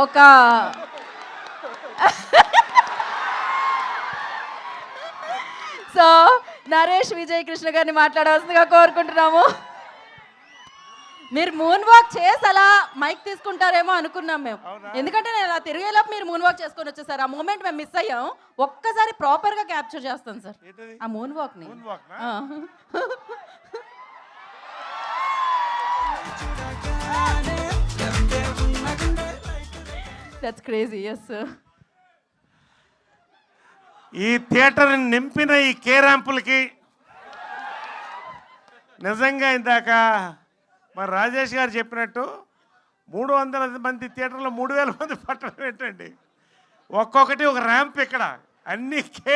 ఒక సో నరేష్ విజయ్ కృష్ణ గారిని మాట్లాడవలసిందిగా కోరుకుంటున్నాము. మీరు మూన్ వాక్ చేసి అలా మైక్ తీసుకుంటారేమో అనుకున్నాం మేము, ఎందుకంటే నేను అలా తిరిగేలోపు మీరు మూన్ వాక్ చేసుకొని వచ్చేసారు. ఆ మూమెంట్ మేము మిస్ అయ్యాం. ఒక్కసారి ప్రాపర్ గా క్యాప్చర్ చేస్తాం సార్ ఆ మూన్ వాక్ ని. That's crazy. yes sir. ఈ థియేటర్ నింపిన ఈ కే ర్యాంపులకి నిజంగా ఇందాక మరి రాజేష్ గారు చెప్పినట్టు 300 మంది థియేటర్లో 3000 మంది పట్టడం ఏంటండి? ఒక్కొక్కటి ఒక ర్యాంప్ ఇక్కడ, అన్ని కే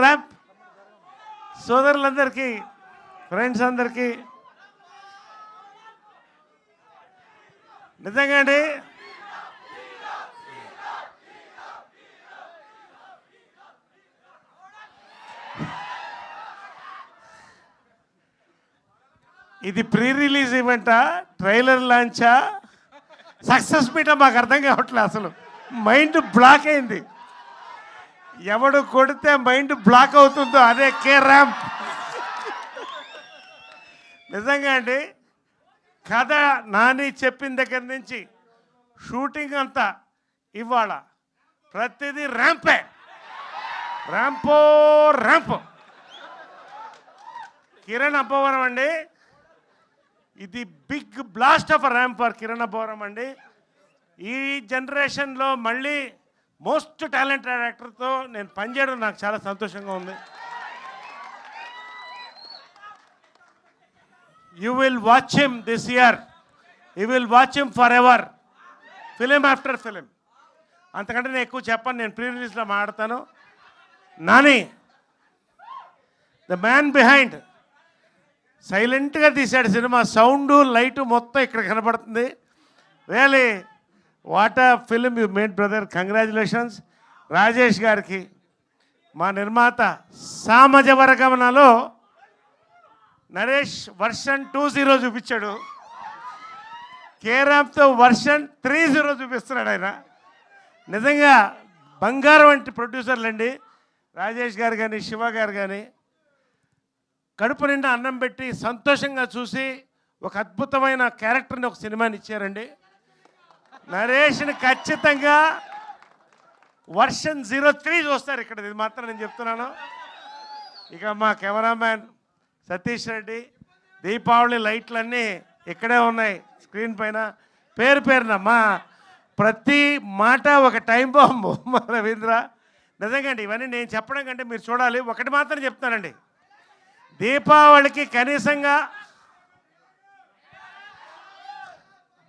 ర్యాంప్. సోదరులందరికీ, ఫ్రెండ్స్ అందరికీ నిజంగా అండి ఇది pre release ఈవెంటా, trailer లాంచా, success meetha మాకు అర్థం కావట్లేదు. అసలు మైండ్ బ్లాక్ అయింది. ఎవడు కొడితే మైండ్ బ్లాక్ అవుతుందో అదే కే ర్యాంప్. నిజంగా అండి, కథ నాని చెప్పిన దగ్గర నుంచి షూటింగ్ అంతా ఇవాళ ప్రతిదీ ర్యాంపే, ర్యాంప్. కిరణ్ అబ్బవరం అండి, ఇది big blast of ramp for Kiran Abbavaram అండి. ఈ జనరేషన్లో మళ్ళీ మోస్ట్ టాలెంటెడ్ యాక్టర్తో నేను పనిచేయడం నాకు చాలా సంతోషంగా ఉంది. You will watch him this year, you will watch him for ever, film after film. అంతకంటే నేను ఎక్కువ చెప్పను, నేను ప్రీ రిలీజ్లో మాట్లాడతాను. నాని ద మ్యాన్ బిహైండ్ సైలెంట్గా తీశాడు సినిమా. సౌండు లైటు మొత్తం ఇక్కడ కనబడుతుంది. Really what a film you made brother, congratulations. Rajesh గారికి, మా నిర్మాత, సామజవరగమనలో నరేష్ వర్షన్ 2.0 చూపించాడు, కే ర్యాంప్తో వర్షన్ 3.0 చూపిస్తున్నాడు ఆయన. నిజంగా బంగారం వంటి ప్రొడ్యూసర్లండి రాజేష్ గారు కానీ శివ గారు కానీ. కడుపు నిండా అన్నం పెట్టి సంతోషంగా చూసి ఒక అద్భుతమైన క్యారెక్టర్ని, ఒక సినిమాని ఇచ్చారండి. నరేష్ని ఖచ్చితంగా వర్షన్ 03 చూస్తారు ఇక్కడ, ఇది మాత్రం నేను చెప్తున్నాను. ఇక మా కెమెరామ్యాన్ సతీష్ రెడ్డి, దీపావళి లైట్లన్నీ ఇక్కడే ఉన్నాయి స్క్రీన్ పైన, పేరున మా ప్రతి మాట ఒక టైం బాంబు మా రవీంద్ర. నిజంగా అండి, ఇవన్నీ నేను చెప్పడం కంటే మీరు చూడాలి. ఒకటి మాత్రం చెప్తానండి, దీపావళికి కనీసంగా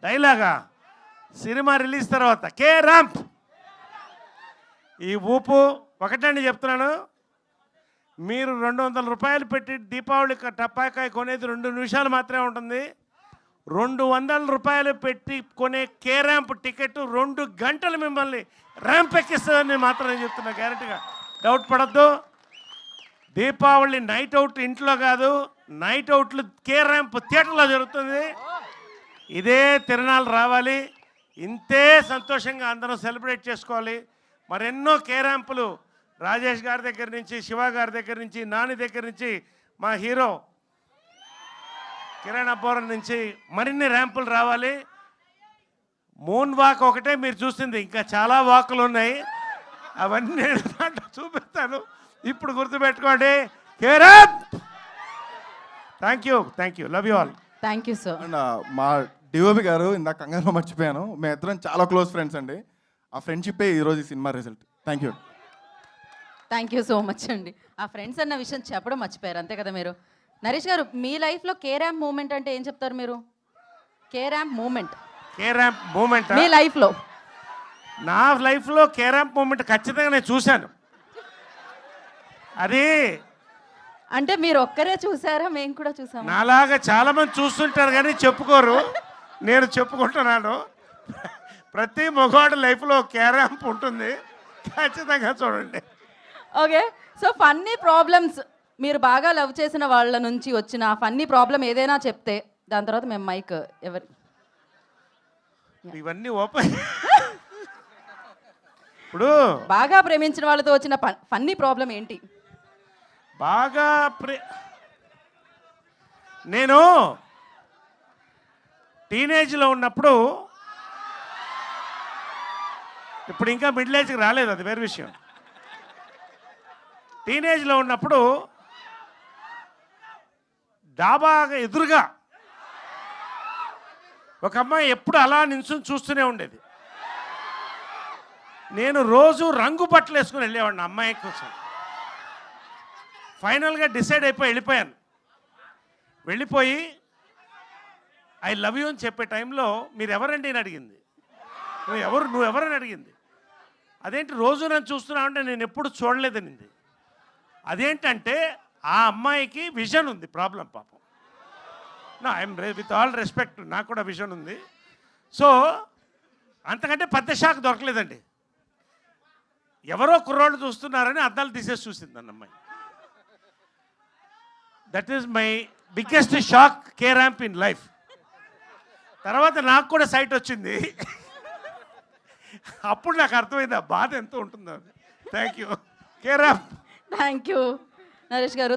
డైలాగా సినిమా రిలీజ్ తర్వాత కే ర్యాంప్ ఈ ఊపు ఒకటండి చెప్తున్నాను. మీరు 200 రూపాయలు పెట్టి దీపావళి టపాకాయ కొనేది 2 నిమిషాలు మాత్రమే ఉంటుంది. 200 రూపాయలు పెట్టి కొనే కే ర్యాంప్ టికెట్ 2 గంటలు మిమ్మల్ని ర్యాంప్ ఎక్కిస్తుందని మాత్రం నేను చెప్తున్నా, గ్యారెంటీగా, డౌట్ పడద్దు. దీపావళి నైట్ అవుట్ ఇంట్లో కాదు, నైట్ అవుట్లు కే ర్యాంప్ థియేటర్లో జరుగుతుంది. ఇదే తిరణాలు రావాలి, ఇంతే సంతోషంగా అందరం సెలబ్రేట్ చేసుకోవాలి. మరెన్నో కే ర్యాంపులు రాజేష్ గారి దగ్గర నుంచి, శివ గారి దగ్గర నుంచి, నాని దగ్గర నుంచి, మా హీరో కిరణ్ అబ్బవరం నుంచి మరిన్ని ర్యాంపులు రావాలి. మూన్ వాక్ ఒకటే మీరు చూస్తుంది, ఇంకా చాలా వాకులు ఉన్నాయి, అవన్నీ దాంట్లో చూపిస్తాను. ఇప్పుడు గుర్తుపెట్టుకోండి, K ramp. Thank you, love you all. Thank you sir. And మా డిఓపి గారు, ఇందాక కంగారులో మర్చిపోయాను, మేము ఇద్దరం చాలా క్లోజ్ ఫ్రెండ్స్ అండి. ఆ ఫ్రెండ్షిప్పే ఈరోజు ఈ cinema result. Thank you so much అండి. ఆ ఫ్రెండ్స్ అన్న విషయం చెప్పడం మర్చిపోయారు, అంతే కదా మీరు. నరేష్ గారు, మీ లైఫ్లో కే ర్యాంప్ మూమెంట్ అంటే ఏం చెప్తారు మీరు? కే ర్యాంప్ మూమెంట్ మీ లైఫ్లో? నా లైఫ్లో కే ర్యాంప్ మూమెంట్ ఖచ్చితంగా నేను చూశాను. అది అంటే మీరు ఒక్కరే చూసారా? మేము కూడా చూసాము. నాలాగా చాలా మంది చూస్తుంటారు కానీ చెప్పుకోరు, నేను చెప్పుకుంటున్నాను. ప్రతి మగవాడి లైఫ్లో కే ర్యాంప్ ఉంటుంది, ఖచ్చితంగా చూడండి. ఓకే, సో ఫన్నీ ప్రాబ్లమ్స్, మీరు బాగా లవ్ చేసిన వాళ్ళ నుంచి వచ్చిన ఫన్నీ ప్రాబ్లం ఏదైనా చెప్తే దాని తర్వాత మేము మైక్ ఎవరి ఇవన్నీ ఓపెన్. ఇప్పుడు బాగా ప్రేమించిన వాళ్ళతో వచ్చిన ఫన్నీ ప్రాబ్లం ఏంటి? బాగా నేను టీనేజ్లో ఉన్నప్పుడు, ఇప్పుడు ఇంకా మిడిల్ ఏజ్కి రాలేదు, అది వేరే విషయం. టీనేజ్లో ఉన్నప్పుడు డాబాగా ఎదురుగా ఒక అమ్మాయి ఎప్పుడు అలా నించుని చూస్తూనే ఉండేది. నేను రోజు రంగు బట్టలు వేసుకుని వెళ్ళేవాడిని అమ్మాయి కోసం. ఫైనల్గా డిసైడ్ అయిపోయి వెళ్ళిపోయాను. వెళ్ళిపోయి ఐ లవ్ యూ అని చెప్పే టైంలో మీరు ఎవరండి అని అడిగింది. నువ్వు ఎవరని అడిగింది. అదేంటి రోజు నన్ను చూస్తున్నావు అంటే నేను ఎప్పుడు చూడలేదనింది. అదేంటంటే ఆ అమ్మాయికి విజన్ ఉంది, ప్రాబ్లం పాపం. నా ఐఎమ్ విత్ ఆల్ రెస్పెక్ట్, నాకు కూడా విజన్ ఉంది. సో అంతకంటే పెద్ద షాక్ దొరకలేదండి. ఎవరో కుర్రోళ్ళు చూస్తున్నారని అద్దాలు తీసేసి చూసింది అన్న అమ్మాయి. That is my biggest shock K ramp in life. తర్వాత నాకు కూడా సైట్ వచ్చింది. అప్పుడు నాకు అర్థమైంది ఆ బాధ ఎంత ఉంటుందో. Thank U K ramp. Thank you Naresh గారు.